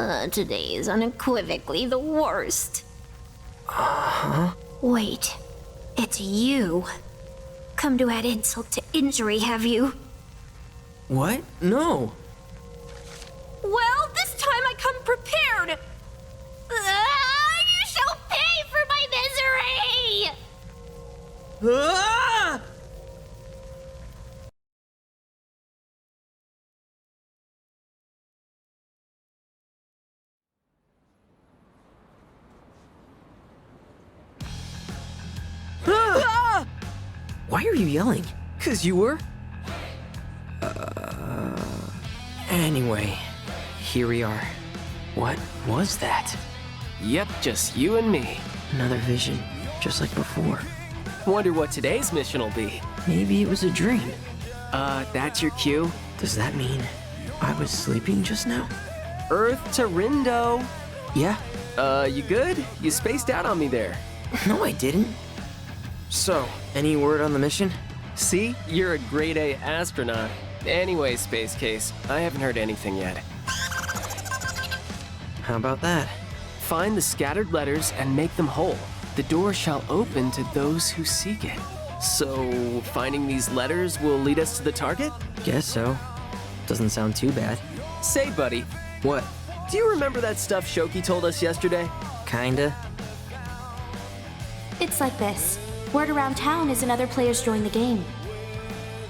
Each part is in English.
Today is unequivocally the worst. Uh-huh. Wait, it's you. Come to add insult to injury, have you? What? No. Well, this time I come prepared. You shall pay for my misery! Ah! Ah! Why are you yelling? 'Cause you were? Anyway, here we are. What was that? Yep, just you and me. Another vision, just like before. Wonder what today's mission will be. Maybe it was a dream. That's your cue? Does that mean I was sleeping just now? Earth to Rindo. Yeah? You good? You spaced out on me there. No, I didn't. So, any word on the mission? See? You're a grade A astronaut. Anyway, Space Case, I haven't heard anything yet. How about that? Find the scattered letters and make them whole. The door shall open to those who seek it. So, finding these letters will lead us to the target? Guess so. Doesn't sound too bad. Say, buddy, What? do you remember that stuff Shoki told us yesterday? Kinda. It's like this. Word around town is another player's joined the game.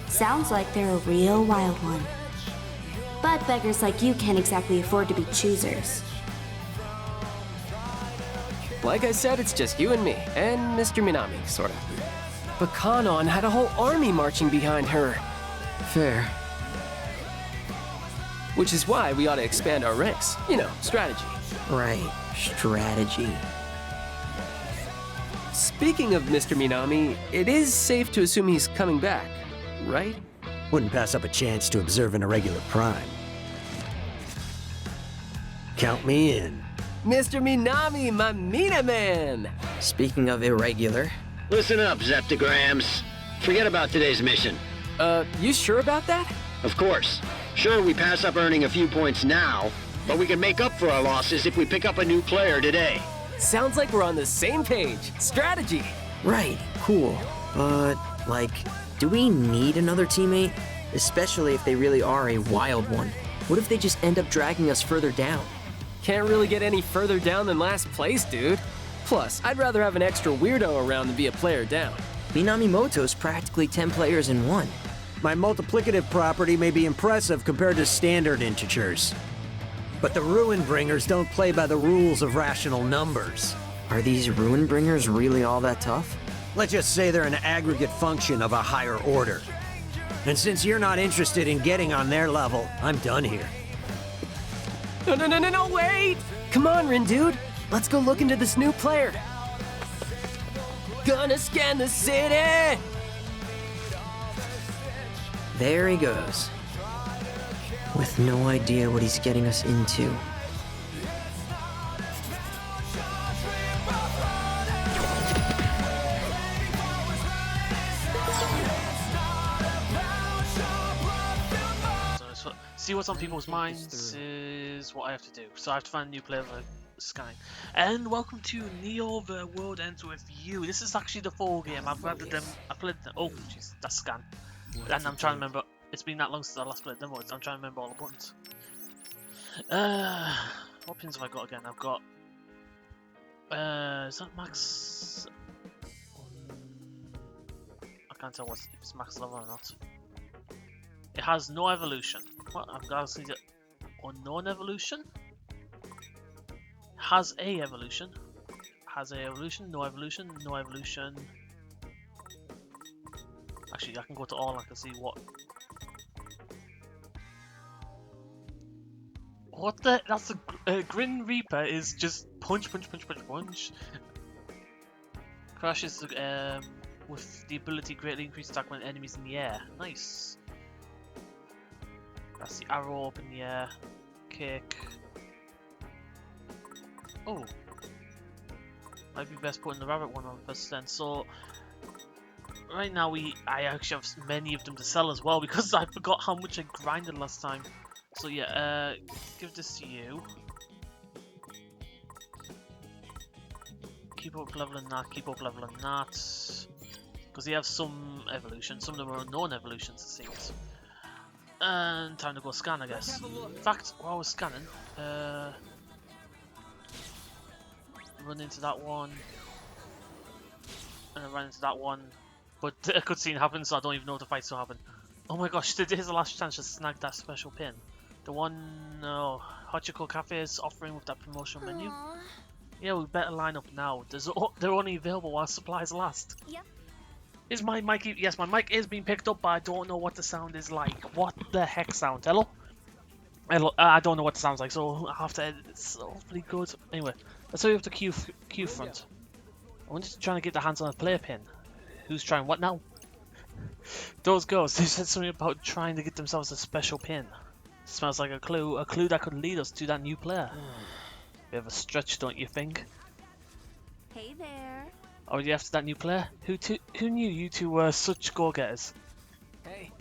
Sounds like they're a real wild one. But beggars like you can't exactly afford to be choosers. Like I said, it's just you and me, and Mr. Minami, sort of. But Kanon had a whole army marching behind her. Fair. Which is why we ought to expand our ranks. You know, strategy. Right. Strategy. Speaking of Mr. Minami, it is safe to assume he's coming back, right? Wouldn't pass up a chance to observe an irregular prime. Count me in. Mr. Minami, my Mina man! Speaking of irregular, Listen up, Zeptograms. Forget about today's mission. You sure about that? Of course. Sure, we pass up earning a few points now, but we can make up for our losses if we pick up a new player today. Sounds like we're on the same page. Strategy. right, cool. But, like, do we need another teammate? Especially if they really are a wild one. What if they just end up dragging us further down? Can't really get any further down than last place, dude. Plus, I'd rather have an extra weirdo around than be a player down. Minamimoto's practically 10 players in one. My multiplicative property may be impressive compared to standard integers. But the Ruin Bringers don't play by the rules of rational numbers. Are these Ruin Bringers really all that tough? Let's just say they're an aggregate function of a higher order. And since you're not interested in getting on their level, I'm done here. No, wait! Come on, Rin, dude. Let's go look into this new player. Gonna scan the city! There he goes. With no idea what he's getting us into. So see what's on people's minds is what I have to do. So I have to find a new player for scanning. And welcome to Neo: The World Ends With You. This is actually the full game. I've added them. I played them. Oh, jeez, that's scan. And I'm trying to remember. It's been that long since I last played demo. I'm trying to remember all the buttons. What pins have I got again? I've got. Is that max? I can't tell if it's max level or not. It has no evolution. What? I've got to see the unknown evolution. Has a evolution. Has a evolution. No evolution. No evolution. Actually, I can go to all. I can see what. What the? That's a Grin Reaper is just punch. Crashes with the ability greatly increase attack when enemies in the air. Nice. That's the arrow up in the air. Kick. Oh. Might be best putting the rabbit one on first then. So right now I actually have many of them to sell as well because I forgot how much I grinded last time. So yeah, give this to you. keep up leveling that, keep up leveling that. Because they have some evolution, some of them are unknown evolutions it seems. And time to go scan, I guess. In fact, while I was scanning, run into that one, and then run into that one, but a cutscene happens, so I don't even know if the fight's will happen. Oh my gosh, here's the last chance to snag that special pin. The one Hachiko Cafe is offering with that promotional menu. Yeah, we better line up now. They're only available while supplies last. Yep. Is my mic? Yes, my mic is being picked up, but I don't know what the sound is like. What the heck sound? Hello? Hello? I don't know what the sound's like, so I have to edit it. So hopefully good. Anyway, let's go up to Q front. I'm just trying to get the hands on a player pin. Who's trying what now? Those girls, they said something about trying to get themselves a special pin. Smells like a clue that could lead us to that new player. Bit of a stretch, don't you think? Hey there. Already after that new player? Who knew you two were such go-getters? Hey.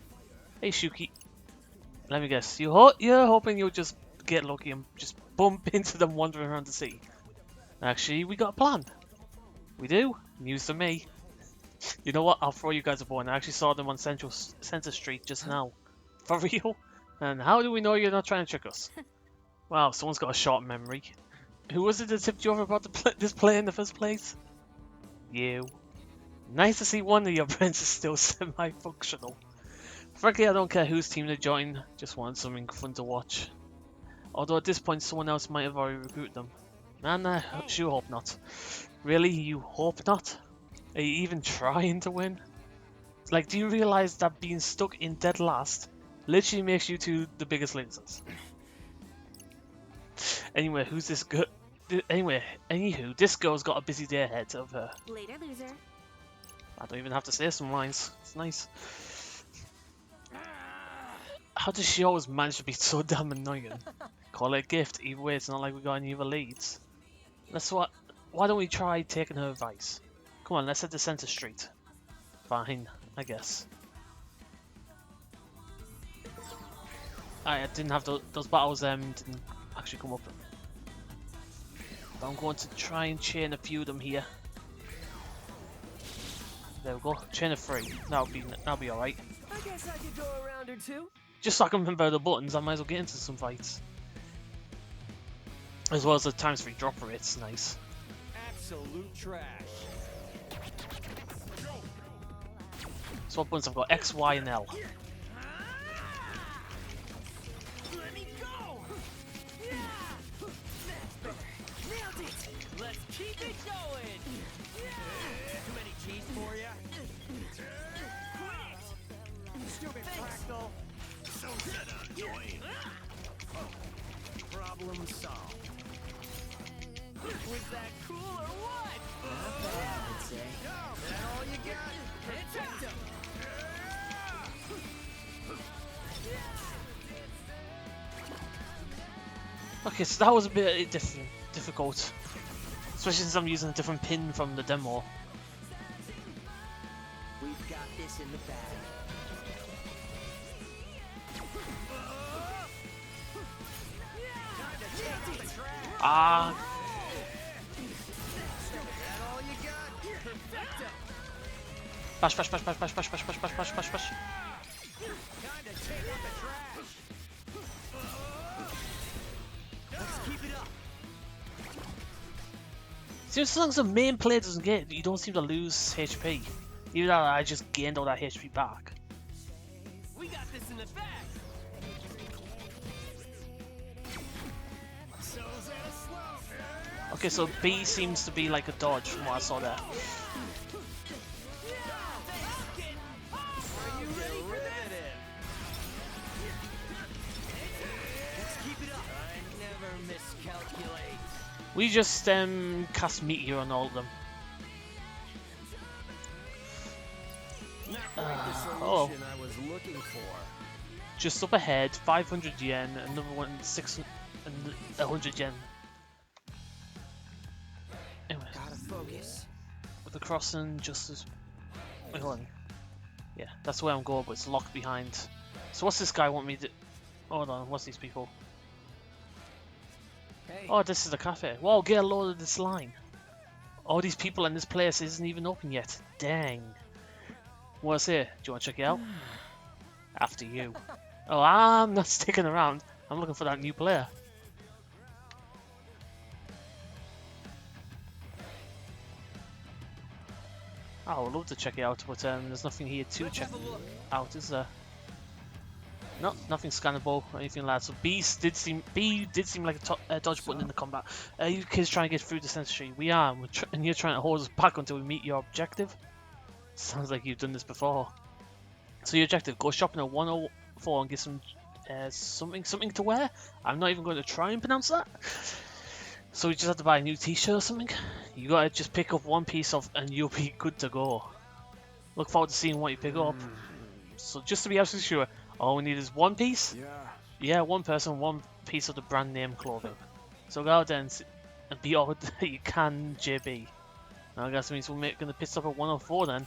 Hey Shuki. Let me guess, you're hoping you'll just get lucky and just bump into them wandering around the city. Actually, we got a plan. We do? News to me. You know what? I'll throw you guys a bone. I actually saw them on Center Street just now. For real? And how do we know you're not trying to trick us? Wow, someone's got a short memory. Who was it that tipped you over about this play in the first place? You. Nice to see one of your brains is still semi-functional. Frankly, I don't care whose team they join, just want something fun to watch. Although at this point someone else might have already recruited them. And I sure hope not. Really? You hope not? Are you even trying to win? Like, do you realize that being stuck in dead last literally makes you two the biggest losers? Anyway, who's this girl? Anywho, this girl's got a busy day ahead of her. Later, loser. I don't even have to say some lines. It's nice. How does she always manage to be so damn annoying? Call it a gift. Either way, it's not like we got any other leads. Why don't we try taking her advice? Come on, let's head to Center Street. Fine, I guess. I didn't have those battles. Didn't actually come up. But I'm going to try and chain a few of them here. There we go. Chain of 3. That'll be all right. I guess I could go a round or two. Just so I can remember the buttons, I might as well get into some fights. As well as the ×3 drop rate's nice. Absolute trash. So what buttons I've got? X, Y, and L. Let me go. Nailed it. Let's keep it going. Too many cheese for ya? Quit. Stupid fractal. So annoying. Problem solved. Was that cool or what? Not bad, I'd say. Is that all you got? Perfecto. Okay, so that was a bit difficult. Especially since I'm using a different pin from the demo. We've got this in the bag. Ah. Bash, bash, bash, bash, bash, bash, bash, bash, bash, bash, bash, bash. See, as long as the main player doesn't get it, you don't seem to lose HP. Even though I just gained all that HP back. We got this in the bag. Okay, so B seems to be like a dodge from what I saw there. Are you ready for this? Let's keep it up. I never miscalculate. We just cast Meteor on all of them. Oh, I was looking for. just up ahead, 500 yen, another one 600 and 100 yen. Anyway, Gotta focus. with the crossing, just as... Wait, hold on. Yeah, that's where I'm going, but it's locked behind. So what's this guy want me to... Hold on, what's these people? Hey. Oh, this is the cafe. Whoa, get a load of this line. All these people in this place isn't even open yet. Dang. What's here? Do you want to check it out? After you. Oh, I'm not sticking around. I'm looking for that new player. Oh, I would love to check it out, but there's nothing here to check out, is there? No, nothing scannable or anything like that. So B did seem like a dodge button in the combat. You kids trying to get through the sentry. We are, and you're trying to hold us back until we meet your objective. Sounds like you've done this before. So your objective: go shopping at 104 and get some something to wear. I'm not even going to try and pronounce that. So we just have to buy a new T-shirt or something. You gotta just pick up one piece of, and you'll be good to go. Look forward to seeing what you pick up. So just to be absolutely sure, all we need is one piece. Yeah, one person, one piece of the brand name clothing. So go out there and be all that you can, JB. Now I guess it means we're going to pit stop at 104 then.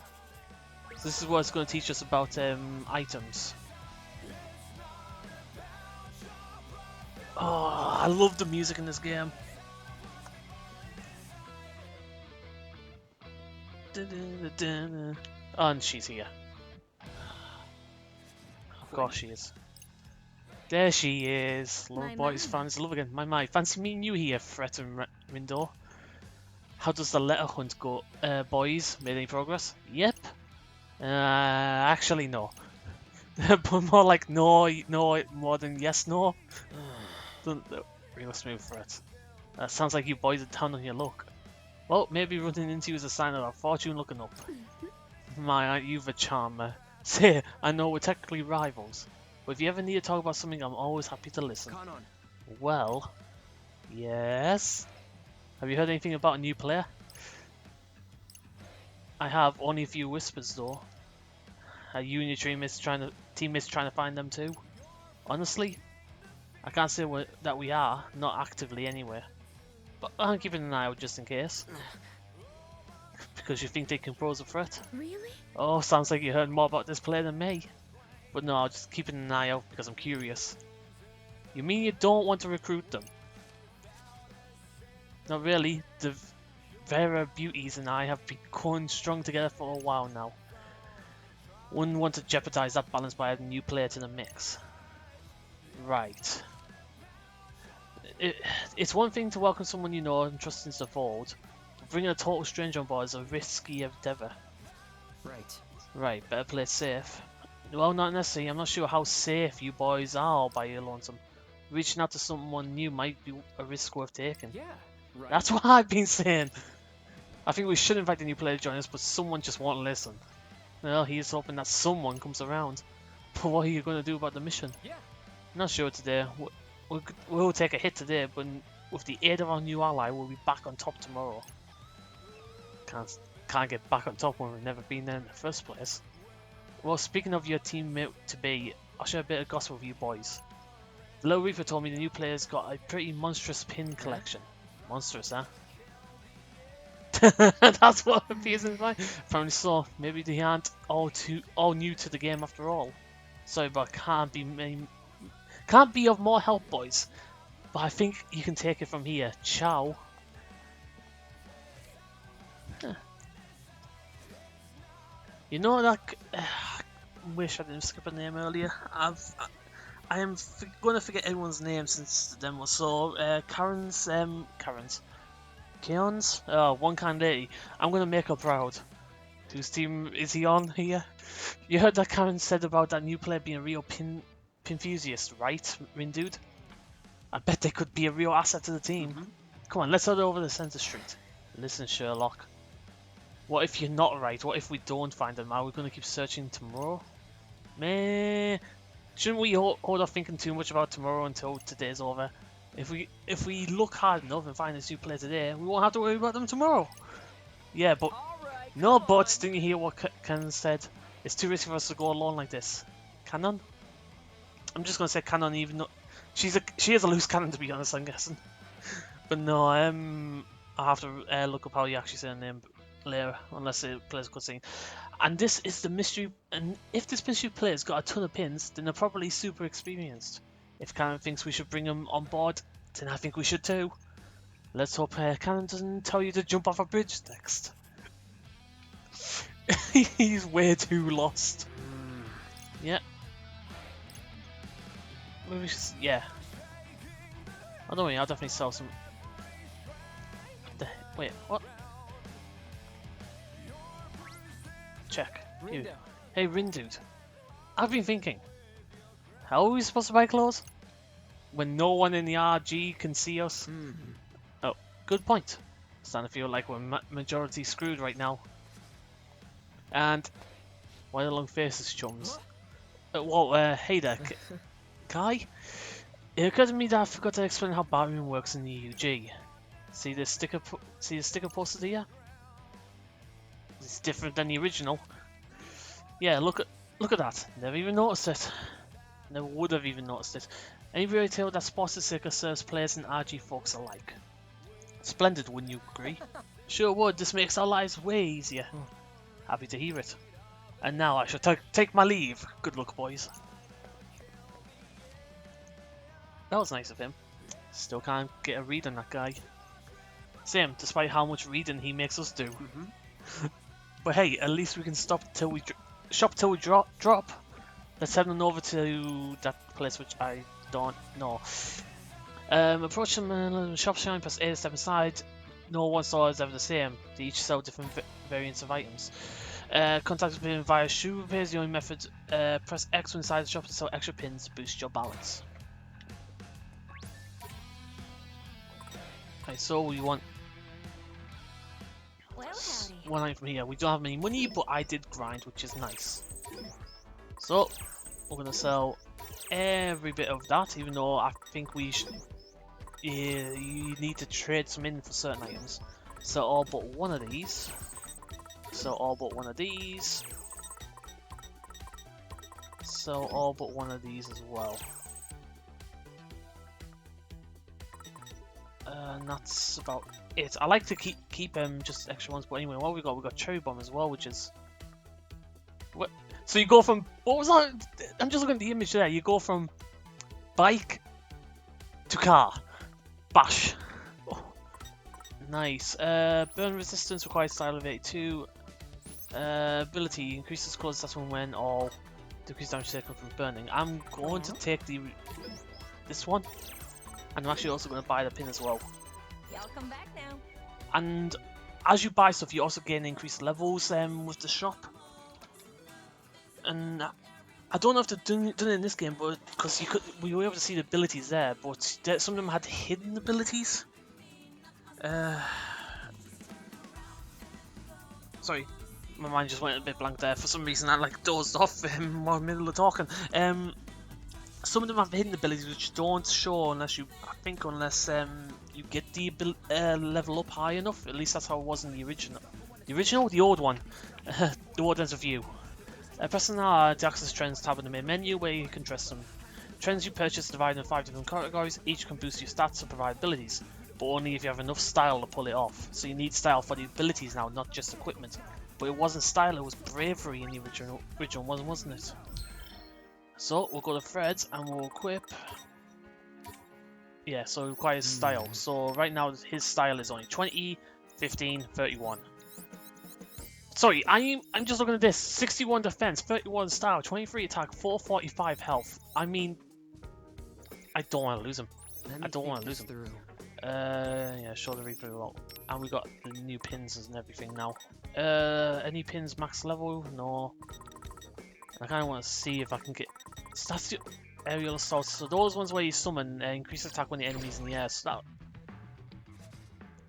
So this is what it's going to teach us about items. Oh, I love the music in this game. Oh, and she's here. Of course she is. There she is. Love boys, fans, love again. My. Fancy meeting you here, Fret and Rindo. How does the letter hunt go, boys? Made any progress? Yep. Actually no. But more like no, more than yes, no. Real smooth, Fret. Sounds like you boys are down on your luck. Well, maybe running into you is a sign of our fortune looking up. My, aren't you the charmer? Say, I know we're technically rivals, but if you ever need to talk about something, I'm always happy to listen. Well, yes? Have you heard anything about a new player? I have, only a few whispers though. Are you and your teammates trying to find them too? Honestly, I can't say that we are, not actively anyway. But I'm keeping an eye out just in case. Because you think they can pose a threat? Really? Oh, sounds like you heard more about this player than me. But no, I'm just keeping an eye out because I'm curious. You mean you don't want to recruit them? Not really. The Vera Beauties and I have been going strong together for a while now. Wouldn't want to jeopardize that balance by adding a new player to the mix. Right. It's one thing to welcome someone you know and trust into the fold, but bringing a total stranger on board is a risky endeavour. Right, better play it safe. Well, not necessarily. I'm not sure how safe you boys are all by your lonesome. Reaching out to someone new might be a risk worth taking. That's what I've been saying. I think we should invite a new player to join us, but someone just won't listen. Well, he's hoping that someone comes around. But what are you going to do about the mission? Not sure today. We'll take a hit today, but with the aid of our new ally, we'll be back on top tomorrow. Can't get back on top when we've never been there in the first place. Well, speaking of your teammate to be, I'll share a bit of gossip with you boys. The Little Reaper told me the new player's got a pretty monstrous pin collection. Monstrous, huh? That's what appears in my. Apparently so. Maybe they aren't all new to the game after all. Sorry, but can't be of more help, boys. But I think you can take it from here. Ciao. Huh. You know that. Wish I didn't skip a name earlier. I am going to forget everyone's name since the demo. So Karen's. Keon's? Oh, one kind lady. I'm going to make her proud. Whose team is he on here? You heard that Karen said about that new player being a real pinfusiast, right, Rindude? I bet they could be a real asset to the team. Come on, let's head over to Center Street. Listen, Sherlock. What if you're not right? What if we don't find them? Are we going to keep searching tomorrow? Meh. Shouldn't we hold off thinking too much about tomorrow until today's over? If we look hard enough and find this new player today, we won't have to worry about them tomorrow. Yeah, but no buts. Didn't you hear what Cannon said? It's too risky for us to go alone like this. Cannon? I'm just gonna say Cannon, even though she is a loose cannon, to be honest. I'm guessing. But no, I'll have to look up how you actually say the name later, unless it plays a cutscene. And this is the mystery. And if this mystery player's got a ton of pins, then they're probably super experienced. If Karen thinks we should bring him on board, then I think we should too. Let's hope Cannon doesn't tell you to jump off a bridge next. He's way too lost. Yeah. Maybe yeah. I don't know, I'll definitely sell some. Wait, what? Check. You. Hey, Rindude. I've been thinking. How are we supposed to buy clothes? When no one in the RG can see us? Oh, good point. Starting to feel like we're majority screwed right now. And why the long faces, chums? Hey there, Kai. It occurred to me that I forgot to explain how bartering works in the UG. See the sticker posted here? It's different than the original. Yeah, look at that. Never even noticed it. Never would have even noticed it. Any retail that spots the sticker serves players and RG folks alike. Splendid, wouldn't you agree? Sure would. This makes our lives way easier. Happy to hear it. And now I shall take my leave. Good luck, boys. That was nice of him. Still can't get a read on that guy. Same, despite how much reading he makes us do. But hey, at least we can shop till we drop. Let's head on over to that place which I don't know. Approach the shop shine, press A to step inside. No one store is ever the same. They each sell different variants of items. Contact pin via shoe repairs the only method. Press X inside the shop to sell extra pins to boost your balance. Okay, so we want one item from here. We don't have any money, but I did grind, which is nice. So we're gonna sell every bit of that, even though I think we should. You need to trade some in for certain items. So all but one of these. So all but one of these. So all but one of these as well. And that's about it. I like to keep just extra ones, but anyway, what we got? We got Cherry Bomb as well, which is what. So you go from what was that? I'm just looking at the image there. You go from bike to car. Bash. Oh, nice. Burn resistance requires style of 82. Ability increases close attachment when all decreased damage taken from burning. I'm going to take this one, and I'm actually also going to buy the pin as well. Y'all come back now. And as you buy stuff, you also gain increased levels with the shop. And I don't know if they've done it in this game, but because we were able to see the abilities there, but some of them had hidden abilities. Sorry, my mind just went a bit blank there. For some reason, I like dozed off while in the middle of talking. Some of them have hidden abilities which don't show unless you get the level up high enough. At least that's how it was in the original. The old one. The Warden's Review. Pressing R to access Trends tab in the main menu where you can dress them. Trends you purchase are divided in 5 different categories. Each can boost your stats and provide abilities, but only if you have enough style to pull it off. So you need style for the abilities now, not just equipment. But it wasn't style, it was bravery in the original one, wasn't it? So we'll go to Fred's and we'll equip. Yeah, so it requires style. So right now his style is only 20, 15, 31. Sorry, I'm just looking at this. 61 defense, 31 style, 23 attack, 445 health. I mean, I don't want to lose him. I don't want to lose him. Yeah, show the replay roll. And we got the new pins and everything now. Any pins max level? No. I kind of want to see if I can get stats. Aerial assault. So those ones where you summon increase attack when the enemy's in the air. So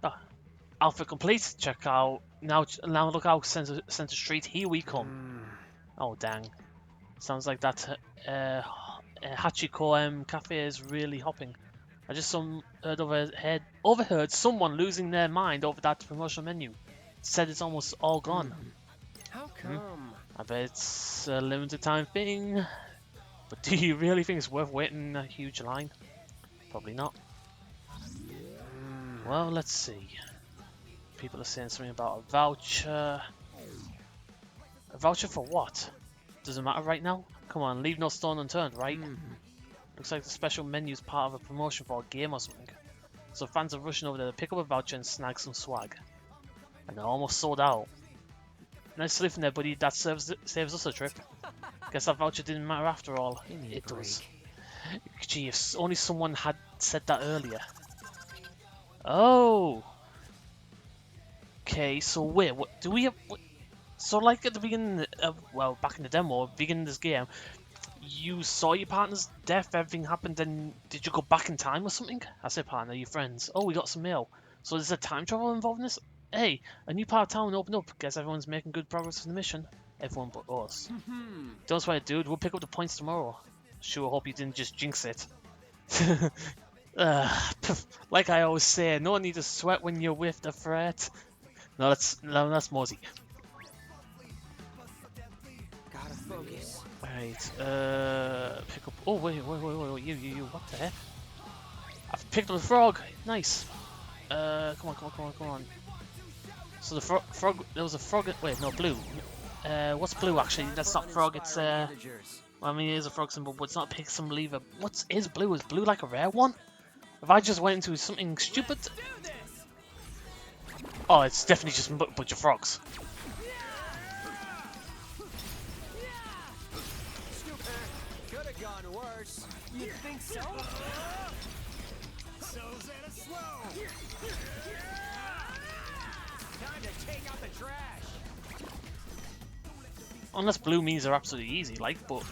that. Alpha complete. Check out. Now look out, Center Street. Here we come. Oh dang! Sounds like that Hachiko cafe is really hopping. I just overheard someone losing their mind over that promotional menu. Said it's almost all gone. How come? I bet it's a limited time thing. But do you really think it's worth waiting a huge line? Probably not. Well, let's see. People are saying something about a voucher. A voucher for what? Doesn't matter right now? Come on, leave no stone unturned, right? Looks like the special menu is part of a promotion for a game or something. so fans are rushing over there to pick up a voucher and snag some swag. And they're almost sold out. Nice sleeping there, buddy. That saves us a trip. Guess that voucher didn't matter after all. It does. Gee, if only someone had said that earlier. Oh. Okay, so wait, what do we have? So like at the beginning of, well, back in the demo, beginning of this game, you saw your partner's death, everything happened, then did you go back in time or something? I say partner, your friends. Oh, we got some mail. So is there time travel involved in this? Hey, a new part of town opened up. Guess everyone's making good progress in the mission. Everyone but us. Don't sweat, dude. We'll pick up the points tomorrow. Sure, hope you didn't just jinx it. Like I always say, no need to sweat when you're with the threat. No, that's Mosey. Gotta focus. Right, pick up. Oh wait, you. What the heck? I've picked up the frog. Nice. Come on. So the frog. There was a frog. Wait, no, blue. What's blue actually? That's not frog. It's well, I mean, it is a frog symbol, but it's not pick some lever. What is blue? Is blue like a rare one? If I just went into something stupid. Oh, it's definitely just a bunch of frogs. Could've gone worse. You think so? So Xana slow. Time to take out the trash. Unless blue means they're absolutely easy, like, but.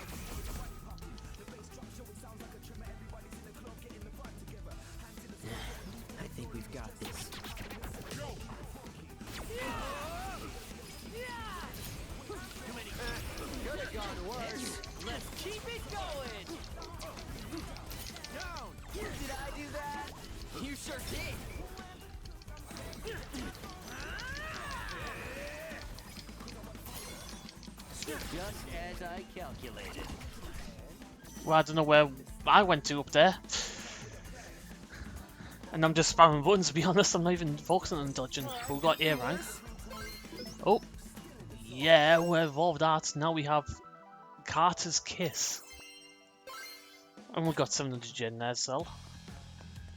I think we've got this. Could've gone worse. Let's keep it going. Down. Did I do that? You sure did. Just as I calculated. Well, I don't know where I went to up there. And I'm just spamming buttons, to be honest. I'm not even focusing on dodging. But we got A rank. Oh. Yeah, we evolved that. Now we have Carter's Kiss. And we got 700 gen there, so.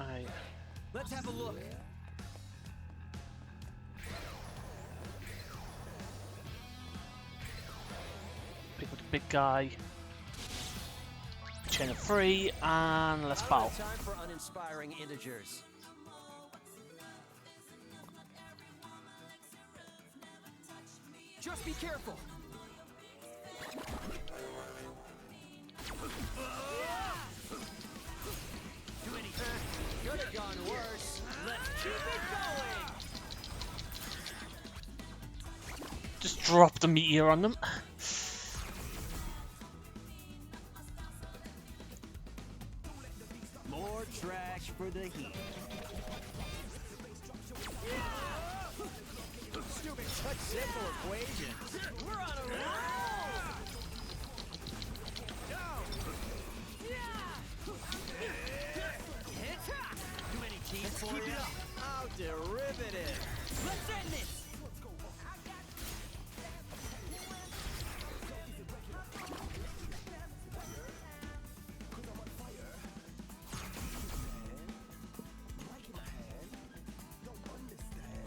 Alright. Let's have a look. Pick up the big guy. Chain of 3, and let's battle. Time for uninspiring integers. Just be careful. Could have gone worse. Let's keep it going. Just drop the meteor on them. More trash for the heat. Stupid, such simple equations. We're on a roll. Down. Too many teams for you. How derivative. Let's end this.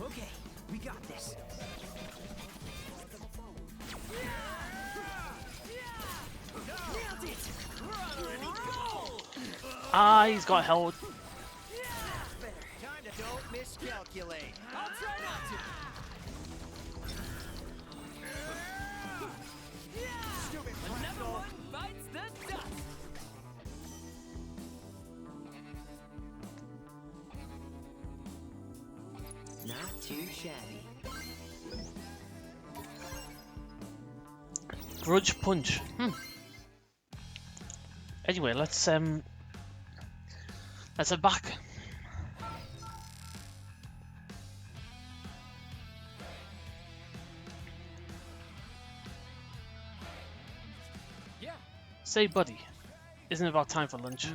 Okay, we got this. Nailed it. We're on a roll. Ah, he's got held. Time to don't miscalculate. I'll try not to. Stupid Another one bites the dust. Not too shabby. Grudge punch. Anyway, let's head back. Yeah. Say, buddy, isn't it about time for lunch?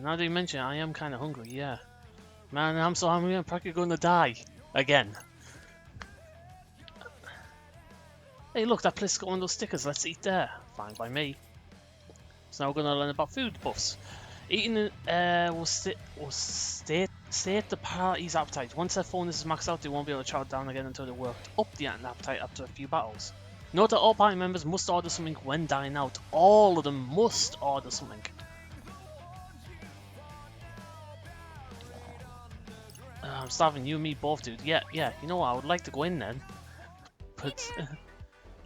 Now that you mention it, I am kind of hungry. Yeah, man, I'm so hungry. I'm probably going to die again. Hey, look, that place got one of those stickers. Let's eat there. Fine by me. So now we're going to learn about food buffs. Eating will Sate the party's appetite. Once their phone is maxed out, they won't be able to chow down again until they worked up the appetite after a few battles. Note that all party members must order something when dining out. All of them must order something. I'm starving, you and me both, dude. Yeah, you know what, I would like to go in then. But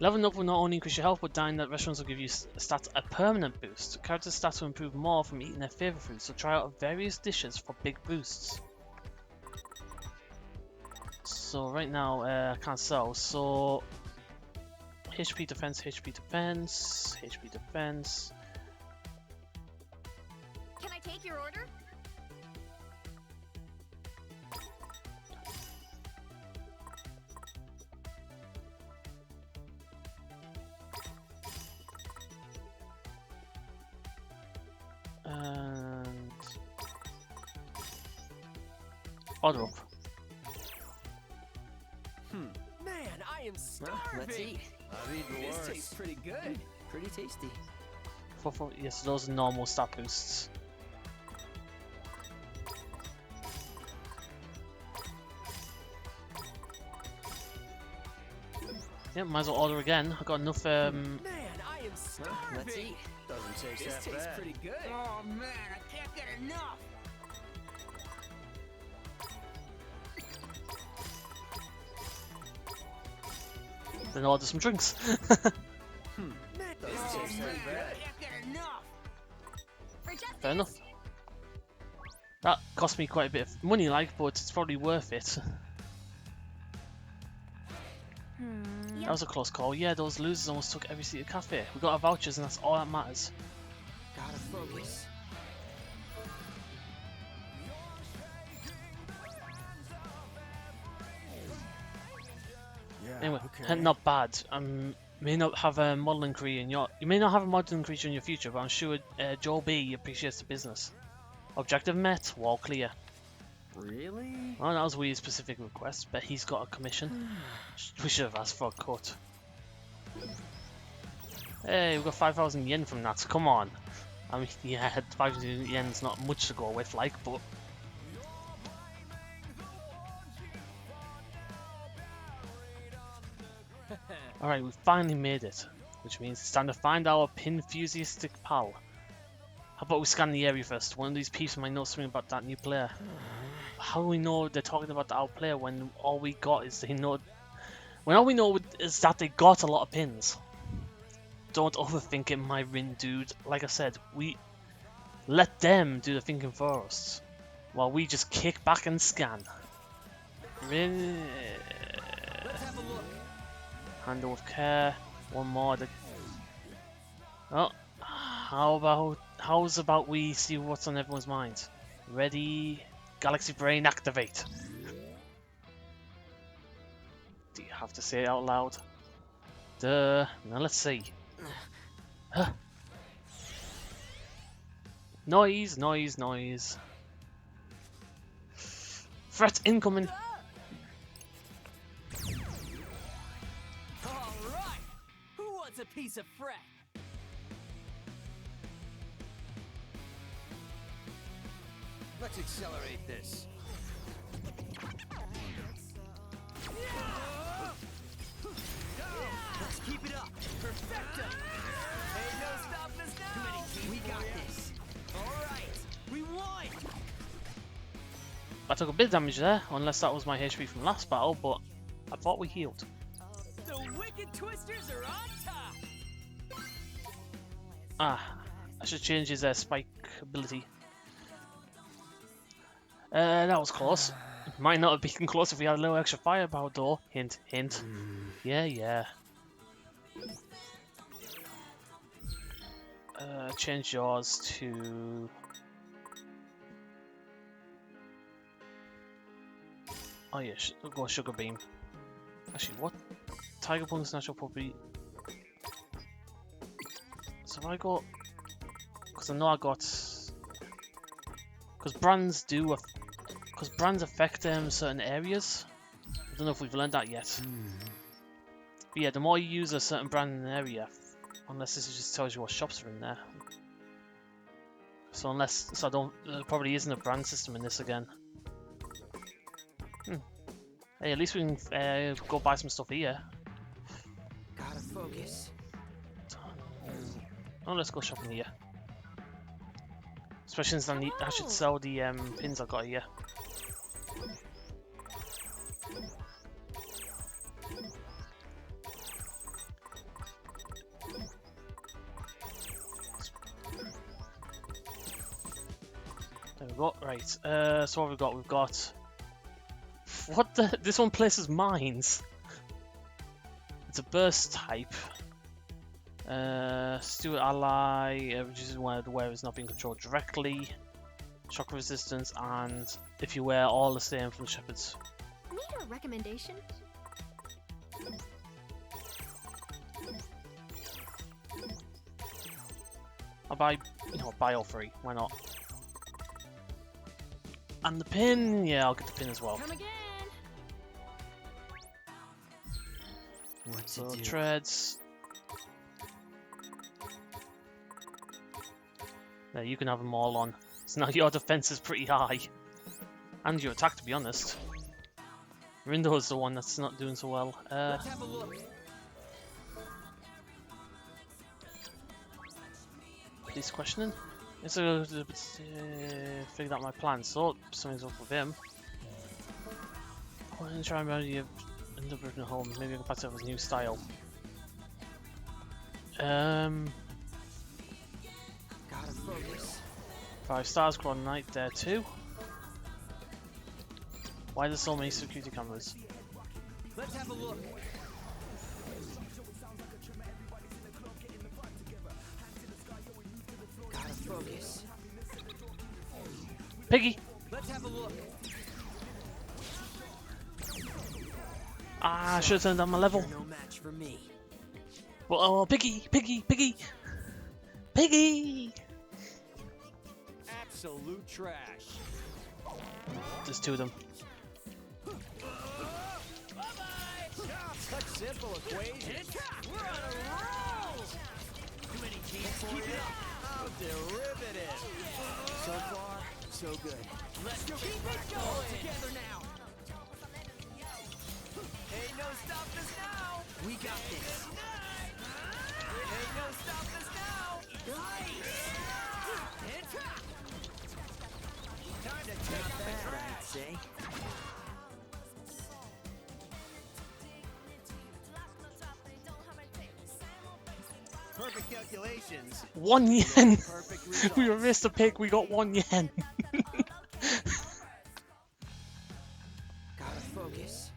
leveling up will not only increase your health, but dining at restaurants will give you stats a permanent boost. Character stats will improve more from eating their favourite foods, so try out various dishes for big boosts. So right now, I can't sell, so HP defense, HP defense, HP defense. Can I take your order? And order up. Man, I am starving. Let's eat. I've eaten worse. This tastes pretty good. Pretty tasty. Yes, those are normal stat boosts. Yeah, might as well order again. I got enough. Man, I am starving. Let's eat. Doesn't taste This that tastes bad. pretty good. Oh man, I can't get enough. Then order some drinks. Man, this tastes pretty good. I can't get enough. For justice. Fair enough. That cost me quite a bit of money, like, but it's probably worth it. That was a close call. Yeah, those losers almost took every seat at cafe. We got our vouchers, and that's all that matters. Gotta focus. Yeah, Anyway, okay. not bad. May not have a modelling career in your. You may not have a modelling career in your future, but I'm sure Joe B appreciates the business. Objective met. Wall clear. Really? Oh, that was a weird specific request, but he's got a commission. We should have asked for a cut. Hey, we got 5,000 yen from that. Come on. I mean, yeah, 5,000 yen's not much to go with, like, but. Alright, we finally made it, which means it's time to find our pin-enthusiastic pal. How about we scan the area first? One of these peeps might know something about that new player. How do we know they're talking about our player when all we got is they know... When all we know is that they got a lot of pins. Don't overthink it, my Rin dude. Like I said, we... Let them do the thinking for us. While we just kick back and scan. Rin... Let's have a look. Handle with care. One more. Oh, how's about we see what's on everyone's mind? Ready? Galaxy Brain activate. Do you have to say it out loud? Duh. Now let's see. Huh. Noise, noise, noise. Threat incoming. All right. Who wants a piece of fret? Let's accelerate this. Let's keep it up. Perfecto. Ain't no stopping us now. We got this. All right. We won. I took a bit of damage there, unless that was my HP from last battle, but I thought we healed. The Wicked Twisters are on top. Ah, I should change his spike ability. That was close. Might not have been close if we had a little extra firepower though. Hint, hint. Yeah. Change yours to... Oh yeah, we'll go Sugar Beam. Actually, what? Tiger Punk's natural property... So if I go... Because I know I got... Because brands do... Because brands affect certain areas. I don't know if we've learned that yet. But yeah, the more you use a certain brand in an area, unless this just tells you what shops are in there. So there probably isn't a brand system in this again. Hey, at least we can go buy some stuff here. Gotta focus. Oh, let's go shopping here. Especially since I should sell the pins I got here. There we go. Right. So what have we got? We've got. What the? This one places mines. It's a burst type. Steward ally reduces when the wearer is not being controlled directly. Shock resistance, and if you wear all the same from the shepherds. Need a recommendation? I'll buy, buy all three. Why not? And the pin, yeah, I'll get the pin as well. Come again. What to So do? treads. There, you can have them all on. So now your defense is pretty high. And your attack, to be honest. Rindo's the one that's not doing so well. Let's have a look. He's questioning. It's figured out my plan. So something's up with him. I'm try and remember you end up returning home. Maybe I can pass it with his new style. Gotta focus. 5 stars, Quad Knight there too. Why are there so many security cameras? Let's have a look. Gotta focus. Piggy! Let's have a look. Ah, I should have turned down my level. You're no match for me. Well, oh, Piggy! Piggy! Piggy! Piggy! Absolute trash. There's 2 of them. Such simple equations. We're on a roll. Too many teams for you. How derivative. So far, so good. Let's keep it going. Together now. Ain't no stopping us now. We got this. Ain't no stopping us now. Nice. Time to take that, I'd say. Perfect calculations. 1 yen! Perfect results. We missed a pick, we got 1 yen. Gotta focus.